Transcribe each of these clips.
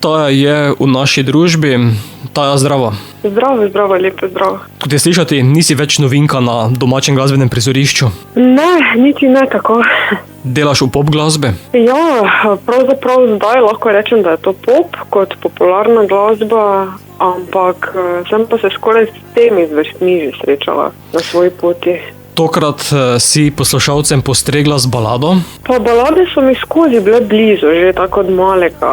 Taja je v naši družbi. Taja, zdravo. Zdravo, lepo zdravo. Kot je slišati, nisi več novinka na domačem glasbenem prizorišču. Ne, niti ne tako. Delaš v pop glasbe? Ja, pravzaprav zdaj lahko rečem, da je to pop kot popularna glasba, ampak sem pa se skoraj s temi zvrstmi že srečala na svoji poti. Tokrat si poslušalcem postregla z balado? Pa balade so mi skozi bile blizu, že tako od malega.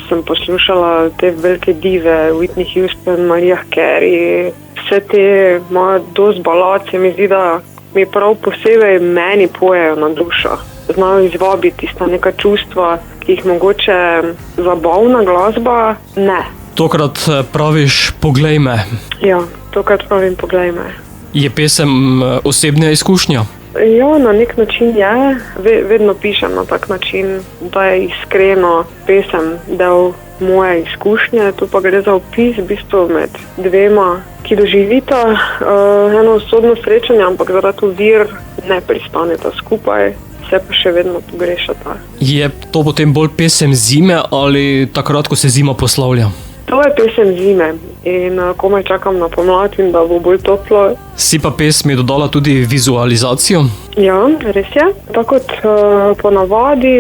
Sem poslušala te velike dive, Whitney Houston, Mariah Carey, vse te imajo dosti balad, se mi zdi, da mi prav posebej meni pojejo na dušo. Znajo izvabiti tista neka čustva, ki jih mogoče zabavna glasba ne. Tokrat praviš Poglej me. Ja, tokrat pravim Poglej me. Je pesem osebna izkušnja? Ja, na nek način je. Vedno pišem na tak način, da je iskreno pesem del moje izkušnje. Tu pa gre za opis v bistvu med dvema, ki doživita eno usodno srečanje, ampak zaradi ovir ne pristaneta skupaj, se pa še vedno pogrešata. Je to potem bolj pesem zime ali takrat, ko se zima poslavlja? To je pesem zime in komaj čakam na pomlad in da bo bolj toplo. Si pa pesmi dodala tudi vizualizacijo? Ja, res je. Tako kot ponavadi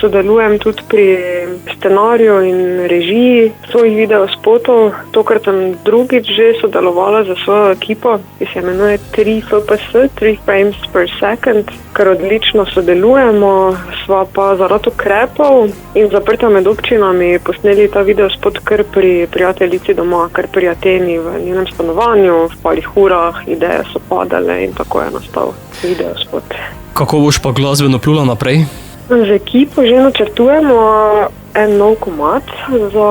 sodelujem tudi pri scenariju in režiji svojih videospotov. Tokrat sem drugič že sodelovala za svojo ekipo, ki se imenuje 3FPS, 3 frames per second, ker odlično sodelujemo. Sva pa zaradi ukrepov in zaprta med občinami posneli ta videospot kar pri prijateljici doma, kar pri Ateni v njenem stanovanju, v parih urah, ideje so padale in tako je nastal videospot. Kako boš pa glasbeno plula naprej? Z ekipo že načrtujemo en nov komad za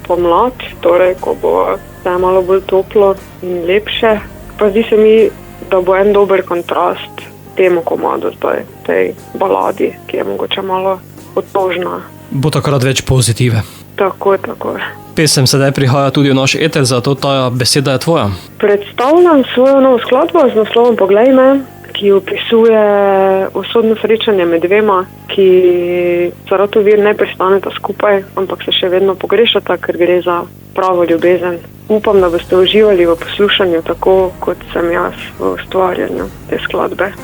pomlad, torej ko bo vse malo bolj toplo in lepše. Pa zdi se mi, da bo en dober kontrast temu komadu zdaj, tej baladi, ki je mogoče malo otožna. Bo takrat več pozitive. Tako. Pesem sedaj prihaja tudi v naš eter, zato ta beseda je tvoja. Predstavljam svojo novo skladbo z naslovom Poglej me, ki opisuje usodno srečanje med dvema, ki zaradi ovir ne pristaneta skupaj, ampak se še vedno pogrešata, ker gre za pravo ljubezen. Upam, da boste uživali v poslušanju tako, kot sem jaz v ustvarjanju te skladbe.